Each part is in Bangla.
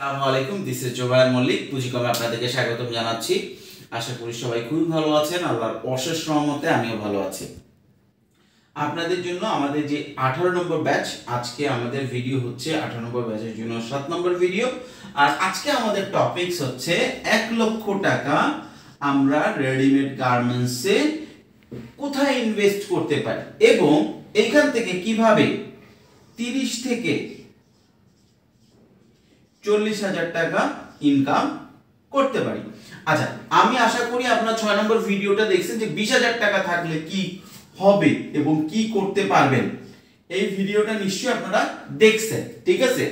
আসসালামু আলাইকুম, দিস ইজ জোবায়ের মল্লিক। পুঁজিকমে আপনাদেরকে স্বাগতম জানাচ্ছি। আশা করি সবাই খুবই ভালো আছেন। আল্লাহর অশেষ রহমতে আমিও ভালো আছি। আপনাদের জন্য আমাদের যে 18 নম্বর ব্যাচ, আজকে আমাদের ভিডিও হচ্ছে 18 নম্বর ব্যাচের জন্য 7 নম্বর ভিডিও। আর আজকে আমাদের টপিকস হচ্ছে 1 লক্ষ টাকা আমরা রেডিমেড গার্মেন্টসে কোথায় ইনভেস্ট করতে পারি এবং এখান থেকে কিভাবে 30 থেকে 40,000 টাকা ইনকাম করতে পারি। আচ্ছা, আমি আশা করি আপনারা 6 নম্বর ভিডিওটা দেখছেন যে 20,000 টাকা থাকলে কি হবে এবং কি করতে পারবেন। এই ভিডিওটা নিশ্চয়ই আপনারা দেখছেন, ঠিক আছে?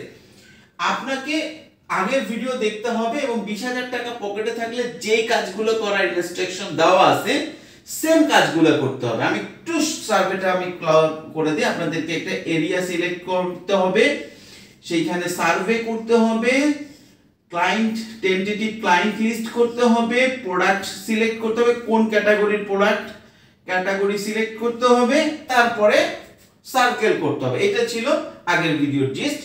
আপনাকে আগের ভিডিও দেখতে হবে এবং 20,000 টাকা পকেটে থাকলে যে কাজগুলো করার ইনস্ট্রাকশন দেওয়া আছে সেম কাজগুলো করতে হবে। আমি একটু সার্ভেটা করে দিই। আপনাদেরকে একটা এরিয়া সিলেক্ট করতে হবে, সেইখানে সার্ভে করতে হবে, ক্লায়েন্ট টেন্টেটিভ ক্লায়েন্ট লিস্ট করতে হবে, প্রোডাক্ট সিলেক্ট করতে হবে, কোন ক্যাটাগরির প্রোডাক্ট ক্যাটাগরি সিলেক্ট করতে হবে, তারপরে সার্কেল করতে হবে। এটা ছিল আগের ভিডিওর জিস্ট।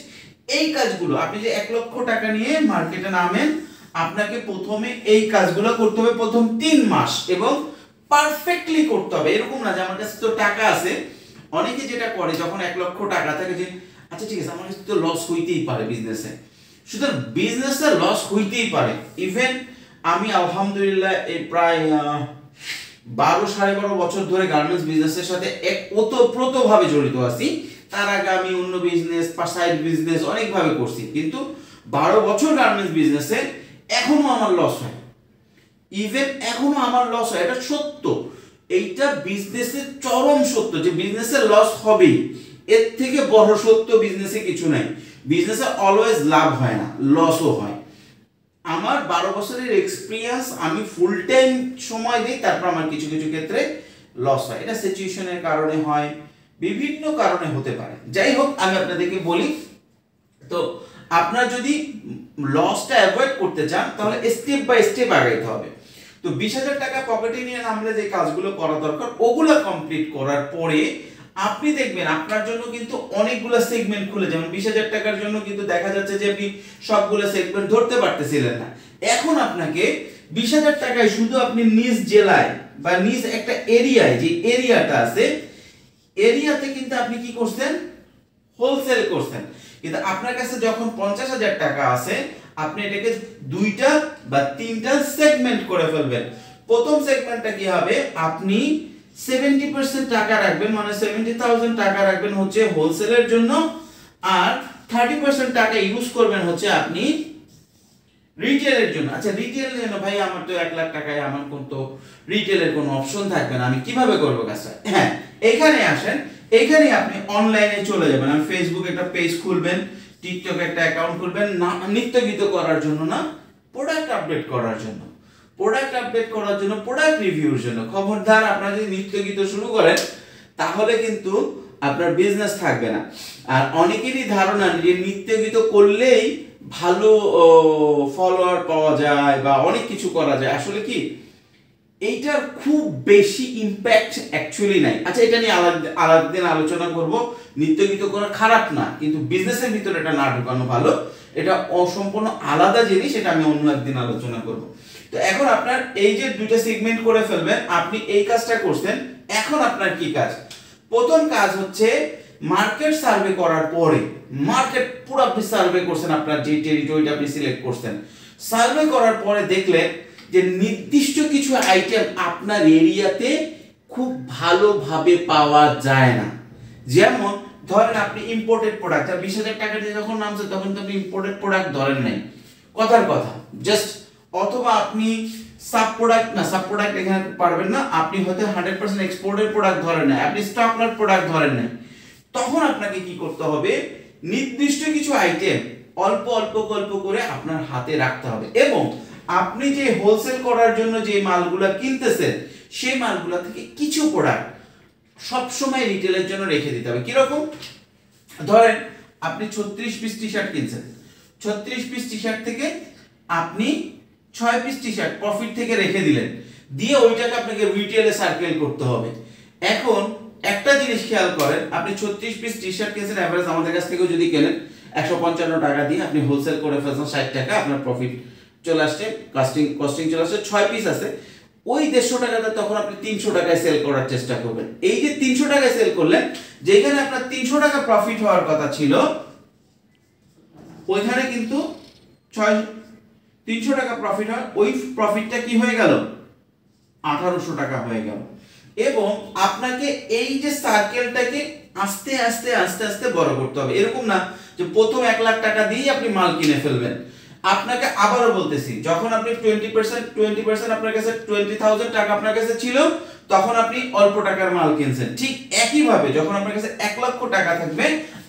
এই কাজগুলো আপনি যে 1 লক্ষ টাকা নিয়ে মার্কেটে নামেন, আপনাকে প্রথমে এই কাজগুলো করতে হবে প্রথম 3 মাস এবং পারফেক্টলি করতে হবে। এরকম না যে আমার কাছে তো টাকা আছে। অনেকে যেটা করে, যখন 1 লক্ষ টাকা থাকে যে আচ্ছা ঠিক আছে আমার কাছে তো লস হইতেই পারে বিজনেসে, সুতরাং বিজনেসে লস হইতেই পারে। ইভেন আমি আলহামদুলিল্লাহ এই প্রায় 12-12.5 বছর ধরে গার্মেন্টস বিজনেসের সাথে ওতপ্রোতভাবে জড়িত আছি। তার আগে আমি অন্য বিজনেস, সাইড বিজনেস অনেকভাবে করছি, কিন্তু 12 বছর গার্মেন্টস বিজনেসে এখনো আমার লস হয়। ইভেন এখনো আমার লস হয়, এটা সত্য। এইটা বিজনেসের চরম সত্য যে বিজনেসের লস হবেই। এর থেকে বড় সত্য বিজনেসে কিছু নাই। বিজনেসে অলওয়েজ লাভ হয় না, লসও হয়। আমার 12 বছরের এক্সপিরিয়েন্স, আমি ফুল টাইম সময় দিই, তারপর আমার কিছু কিছু ক্ষেত্রে লস হয়। এটা সিচুয়েশনের কারণে হয়, বিভিন্ন কারণে হতে পারে। যাই হোক, আমি আপনাদেরকে বলি, তো আপনারা যদি লসটা অ্যাভয়েড করতে চান তাহলে স্টেপ বাই স্টেপ আগাইতে হবে। তো 20,000 টাকা পকেটে নিয়ে নামলে যে কাজগুলো করা দরকার ওগুলো কমপ্লিট করার পরে আপনি দেখবেন আপনার জন্য কিন্তু অনেকগুলো সেগমেন্ট খুলে, যেমন 20,000 টাকার জন্য কিন্তু দেখা যাচ্ছে যে আপনি সবগুলো সেগমেন্ট ধরতে পারতেছিলেন না। এখন আপনাকে 20,000 টাকায় শুধু আপনি নিজ জেলায় বা নিজ একটা এরিয়ায়, যে এরিয়াটা আছে, এরিয়াতে কিন্তু আপনি কি করছেন, হোলসেল করছেন। কিন্তু আপনার কাছে যখন 50,000 টাকা আছে, আপনি এটাকে 2টা বা 3টা সেগমেন্ট করে ফেলবেন। প্রথম সেগমেন্টটা কি হবে, আপনি 70% টাকা রাখবেন, মানে 70,000 টাকা রাখবেন হচ্ছে হোলসেলের জন্য, আর 30% টাকা ইউজ করবেন হচ্ছে আপনি রিটেলের জন্য। আচ্ছা, রিটেল কেন ভাই, আমার তো 1 লাখ টাকায় আমার তো রিটেলের কোনো অপশন থাকবে না, আমি কিভাবে করবো কাজটা? হ্যাঁ, এখানে আসেন। এখানে আপনি অনলাইনে চলে যাবেন। আমি ফেসবুকে একটা পেজ খুলবেন, টিকটকে একটা অ্যাকাউন্ট খুলবেন, না নিত্যগীত করার জন্য না, প্রোডাক্ট আপডেট করার জন্য। প্রোডাক্ট আপডেট করার জন্য, প্রোডাক্ট রিভিউর জন্য। খবরদার, আপনারা যদি নিত্যগীত শুরু করেন তাহলে কিন্তু আপনার বিজনেস থাকবে না। আর অনেকেরই ধারণা যে নিত্যগীত করলেই ভালো ফলোয়ার পাওয়া যায় বা অনেক কিছু করা যায়। আসলে কি, এইটার খুব বেশি ইম্প্যাক্ট অ্যাকচুয়ালি নাই। আচ্ছা, এটা নিয়ে আলাদা দিন আলোচনা করব। নিত্যগীত করা খারাপ না, কিন্তু বিজনেসের ভিতরে এটা না ঢুকানো ভালো। এটা অসম্পূর্ণ আলাদা জিনিস, এটা আমি অন্য একদিন আলোচনা করব। তো এখন আপনার এই যে 2টা সেগমেন্ট করে ফেলবেন, আপনি এই কাজটা করছেন। এখন আপনার কি কাজ? প্রথম কাজ হচ্ছে মার্কেট সার্ভে করার পরে, মার্কেট পুরো আপনি সার্ভে করছেন, আপনার যে টেরিটরিটা আপনি সিলেক্ট করছেন, সার্ভে করার পরে দেখলেন যে নির্দিষ্ট কিছু আইটেম আপনার এরিয়াতে খুব ভালোভাবে পাওয়া যায় না। যেমন ধরেন আপনি ইম্পোর্টেড প্রোডাক্ট, 20,000 টাকা দিয়ে যখন নামছে তখন তো আপনি ইম্পোর্টেড প্রোডাক্ট ধরেন নাই, কথার কথা জাস্ট। অথবা আপনি সাব প্রোডাক্ট এখানে পারবেন না, আপনি হয়তো 100% এক্সপোর্টেড প্রোডাক্ট ধরেন না, আপনি স্টক লট প্রোডাক্ট ধরেন নাই। তখন আপনাকে কি করতে হবে, নির্দিষ্ট কিছু আইটেম অল্প অল্প করে আপনার হাতে রাখতে হবে এবং আপনি যে হোলসেল করার জন্য যে মালগুলা কিনতেছেন সেই মালগুলা থেকে কিছু প্রোডাক্ট সবসময় রিটেলের জন্য রেখে দিতে হবে। কিরকম? ধরেন আপনি 36 পিস টি শার্ট কিনছেন, 36 পিস টি শার্ট থেকে আপনি 6 পিস টি শার্ট প্রফিট থেকে রেখে দিলেন, দিয়ে ওইটাকে আপনাকে রিটেলে সার্কেল করতে হবে। এখন একটা জিনিস খেয়াল করেন, আপনি 36 পিস টি শার্ট কিনছেন, এভারেজ আমাদের কাছ থেকেও যদি কেনেন 155 টাকা দিয়ে আপনি হোলসেল করে ফেলছেন 60 টাকা, আপনার প্রফিট চলে আসছে, কস্টিং চলে আসছে, 6 পিস আছে, ওই 150 টাকাতে তখন আপনি 300 টাকায় সেল করার চেষ্টা করবেন। এই যে 300 টাকায় সেল করলেন, যেখানে আপনার 300 টাকা প্রফিট হওয়ার কথা ছিল, ওইখানে কিন্তু 300 টাকা প্রফিট হয়, ওই প্রফিটটা কি হয়ে গেল, 1800 টাকা হয়ে গেল। এবং আপনাকে এই যে সার্কেলটাকে আস্তে আস্তে আস্তে আস্তে বড় করতে হবে। এরকম না যে প্রথম 1 লাখ টাকা দিয়ে আপনি মাল কিনে ফেলবেন। আপনাকে আবারও বলতেছি, যখন আপনি 20% আপনার কাছে 20,000 টাকা আপনার কাছে ছিল, তখন আপনি অল্প টাকার মাল কিনছেন। ঠিক একইভাবে যখন আপনার কাছে 1 লক্ষ টাকা থাকবে,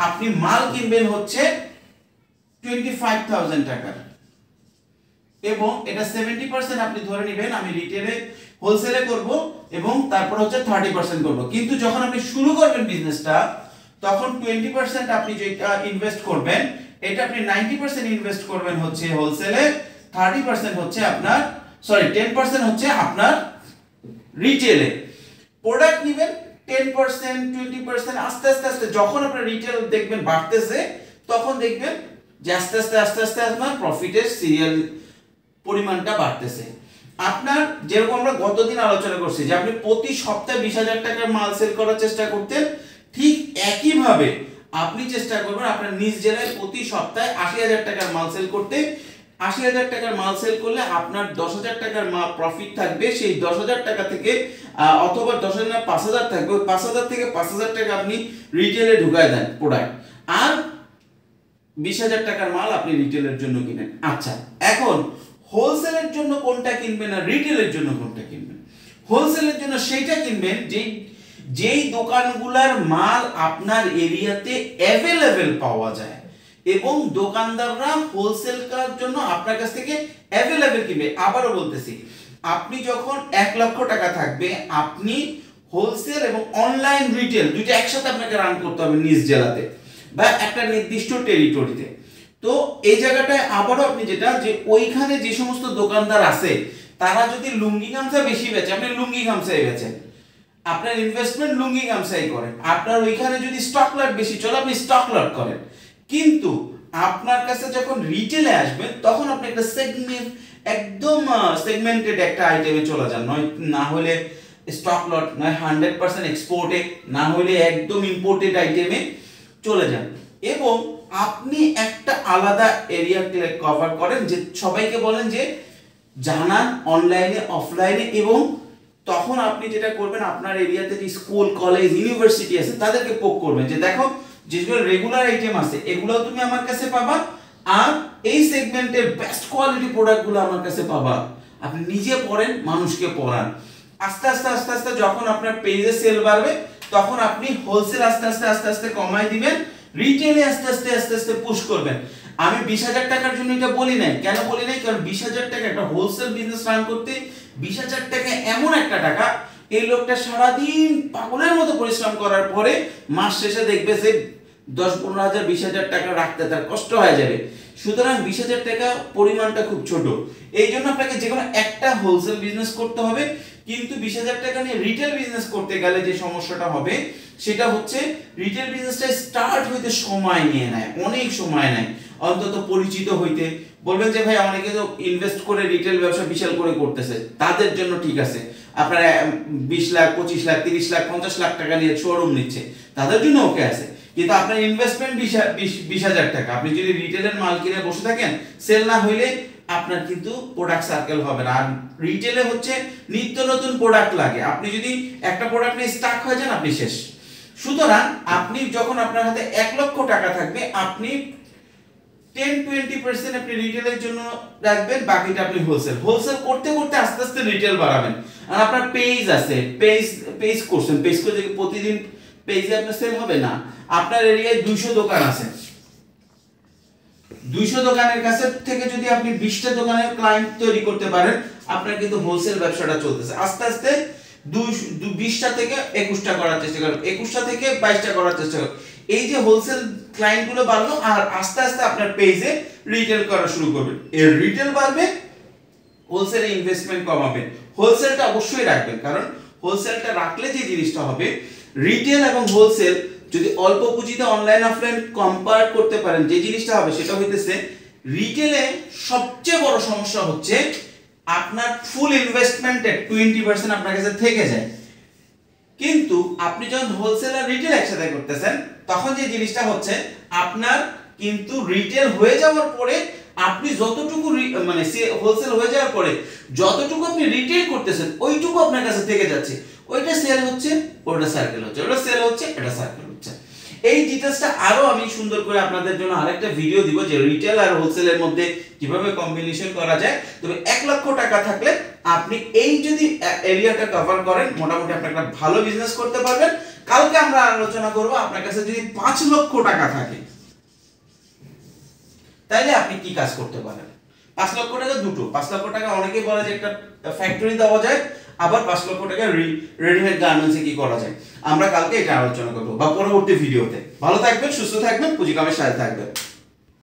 আপনি মাল কিনবেন হচ্ছে 25,000 টাকা, এবং এটা 70% আপনি ধরে নেবেন আমি রিটেলে হোলসেলে করব, এবং তারপর হচ্ছে 30% করব। কিন্তু যখন আপনি শুরু করবেন বিজনেসটা, তখন 20% আপনি যেটা ইনভেস্ট করবেন, এটা আপনি 90% ইনভেস্ট করবেন হচ্ছে হোলসেলে, 30% হচ্ছে আপনার 10% হচ্ছে আপনার রিটেলে। প্রোডাক্ট নেবেন 10%, 20%, আস্তে আস্তে আস্তে যখন আপনার রিটেল দেখবেন বাড়তেছে, তখন দেখবেন যে আস্তে আস্তে আস্তে আস্তে আপনার প্রফিটের সিরিয়াল পরিমাণটা বাড়তেছে। আপনার যেরকম আমরা গতদিন আলোচনা করছি যে আপনি প্রতি সপ্তাহে 20,000 টাকার মাল সেল করার চেষ্টা করতেন, ঠিক একইভাবে আপনি চেষ্টা করবেন আপনার নিজ জেলায় প্রতি সপ্তাহে 80,000 টাকার মাল সেল করতে। 80,000 টাকার মাল সেল করলে আপনার 10,000 টাকার প্রফিট থাকবে। সেই 10,000 টাকা থেকে অথবা 10,000 না 5,000 থাকবে, 5,000 থেকে 5,000 টাকা আপনি রিটেলে ঢুকায় দেন প্রোডাক্ট, আর 20,000 টাকার মাল আপনি রিটেলের জন্য কিনেন। আচ্ছা, এখন হোলসেলের জন্য কোনটা কিনবেন আর রিটেলের জন্য কোনটা কিনবেন? হোলসেলের জন্য সেইটা কিনবেন যেই দোকানগুলোর মাল আপনার এরিয়াতে অ্যাভেলেবেল পাওয়া যায়, এবং দোকানদাররা হোলসেল করার জন্য আপনার কাছ থেকে অ্যাভেলেবেল কিনবে। আবারও বলতেছি, আপনি যখন 1 লক্ষ টাকা থাকবে, আপনি হোলসেল এবং অনলাইন রিটেল দুইটা একসাথে আপনাকে রান করতে হবে নিজ জেলাতে বা একটা নির্দিষ্ট টেরিটরিতে। তো এই জায়গাটায় আবারও আপনি যেটা, যে ওইখানে যে সমস্ত দোকানদার আছে, তারা যদি লুঙ্গি গামছা বেশি বেচে, আপনি লুঙ্গি গামছাই বেচেন, আপনার ইনভেস্টমেন্ট লুঙ্গি গামছাই করেন। আপনার ওইখানে যদি স্টক লট বেশি চলে, আপনি স্টক লট করেন। কিন্তু আপনার কাছে যখন রিটেলে আসবেন, তখন আপনি একটা সেগমেন্ট, একদম সেগমেন্টেড একটা আইটেমে চলে যান, নয় না হলে স্টক লট, নয় 100% এক্সপোর্টে, না হলে একদম ইম্পোর্টেড আইটেমে চলে যান, এবং আপনি একটা আলাদা এরিয়া কভার করেন, যে সবাইকে বলেন যে জানান অনলাইনে অফলাইনে। এবং তখন আপনি যেটা করবেন, আপনার এরিয়াতে যে স্কুল কলেজ ইউনিভার্সিটি আছে, তাদেরকে পোক করবেন যে দেখো, যেগুলো রেগুলার আইটেম আছে এগুলো তুমি আমার কাছে পাবা, আর এই সেগমেন্টের বেস্ট কোয়ালিটি প্রোডাক্টগুলো আমার কাছে পাবা। আপনি নিজে পড়েন, মানুষকে পড়ান। আস্তে আস্তে আস্তে আস্তে যখন আপনার পেজে সেল বাড়বে, তখন আপনি হোলসেল আস্তে আস্তে আস্তে আস্তে কমাই দিবেন, রিটেলে আস্তে আস্তে আস্তে আস্তে পুশ করবেন। আমি 20,000 টাকার জন্য এটা বলি নাই। কেন বলি নাই? কারণ 20,000 টাকা একটা হোলসেল বিজনেস রান করতে, 20,000 টাকা এমন একটা টাকা, এই লোকটা সারাদিন পাগলের মতো পরিশ্রম করার পরে মাস শেষে দেখবে যে 10-15,000 20,000 টাকা রাখতে তার কষ্ট হয়ে যাবে। সুতরাং 20,000 টাকা পরিমাণটা খুব ছোট। এই জন্য আপনাকে যে কোনো একটা হোলসেল বিজনেস করতে হবে। কিন্তু 20,000 টাকা নিয়ে রিটেল বিজনেস করতে গেলে যে সমস্যাটা হবে, সেটা হচ্ছে রিটেল বিজনেসটা স্টার্ট হইতে সময় নিয়ে নেয়, অনেক সময় নেয়। অন্তত পরিচিত হইতে বলবেন যে ভাই অনেকে তো ইনভেস্ট করে রিটেল ব্যবসা বিশাল করে করতেছে, তাদের জন্য ঠিক আছে। আপনারা 20 লাখ 25 লাখ 30 লাখ 50 লাখ টাকা নিয়ে শোরুম নিচ্ছে, তাদের জন্য ওকে আছে। কিন্তু আপনার ইনভেস্টমেন্ট 20,000 টাকা, আপনি যদি রিটেলের মাল কিনে বসে থাকেন, সেল না হইলে আপনার কিন্তু প্রোডাক্ট সার্কেল হবে না। আর রিটেলে হচ্ছে নিত্য নতুন প্রোডাক্ট লাগে, আপনি যদি একটা প্রোডাক্ট নিয়ে স্টাক হয়ে যান, আপনি শেষ। সুতরাং আপনি যখন আপনার হাতে 1 লক্ষ টাকা থাকবে, আপনি 10-20% আপনি রিটেলের জন্য রাখবেন, বাকিটা আপনি হোলসেল করতে করতে আস্তে আস্তে রিটেল বাড়াবেন। আর আপনার পেজ আছে, পেজ করছেন, পেজ করে প্রতিদিন পেজে আপনার সেল হবে না। আপনার এরিয়ায় 200 দোকান আছে, 200 দোকানের কাছে থেকে যদি আপনি 20টা দোকানের ক্লায়েন্ট তৈরি করতে পারেন, আপনার কিন্তু হোলসেল ব্যবসাটা চলতেছে। আস্তে আস্তে 20টা থেকে 21টা করার চেষ্টা করুন, 21টা থেকে 22টা করার চেষ্টা করুন। এই যে হোলসেল ক্লায়েন্ট গুলো বাড়লো, আর আস্তে আস্তে আপনার পেজে রিটেল করা শুরু করবেন। এর রিটেল বাড়বে, হোলসেলে ইনভেস্টমেন্ট কমাবেন। হোলসেলটা অবশ্যই রাখবেন, কারণ হোলসেলটা রাখলে যে জিনিসটা হবে, রিটেল এবং হোলসেল যদি অল্প পুঁজিতে অনলাইন অফলাইন কম্পেয়ার করতে পারেন, যে জিনিসটা হবে সেটা হইতেছে রিটেলে সবচেয়ে বড় সমস্যা হচ্ছে আপনার ফুল ইনভেস্টমেন্টে 20% আপনার কাছে থেকে যায়। কিন্তু আপনি যখন হোলসেল আর রিটেল একসাথে করতেছেন তখন যে জিনিসটা হচ্ছে আপনার কিন্তু রিটেল হয়ে যাওয়ার পরে আপনি যতটুকু মানে হোলসেল হয়ে যাওয়ার পরে যতটুকু আপনি রিটেল করতেছেন ওইটুকু আপনার কাছে থেকে যাচ্ছে, ওইটা সেল হচ্ছে, ওটা সার্কেল হচ্ছে, ওটা সেল হচ্ছে, এটা সার্কেল হচ্ছে। এই ডিটেইলসটা আরো আমি সুন্দর করে আপনাদের জন্য আরেকটা ভিডিও দিব যে রিটেল আর হোলসেলের মধ্যে কিভাবে কম্বিনেশন করা যায়। তবে 1 লক্ষ টাকা থাকলে আপনি এই যদি এরিয়াটা কভার করেন মোটামুটি আপনি একটা ভালো বিজনেস করতে পারবেন। কালকে আমরা আলোচনা করব আপনার কাছে যদি 5 লক্ষ টাকা থাকে তাহলে আপনি কি কাজ করতে পারেন। 5 লক্ষ টাকা দুটো, 5 লক্ষ টাকা অনেকেই বলে যে একটা ফ্যাক্টরি দেওয়া যায়, আবার 5 লক্ষ টাকা রেডিমেড গার্মেন্টসে কি করা যায়। আমরা কালকে এটা আলোচনা করব বা পরবর্তী ভিডিওতে। ভালো থাকবেন, সুস্থ থাকবেন, পুঁজি কামের সাথে থাকবেন।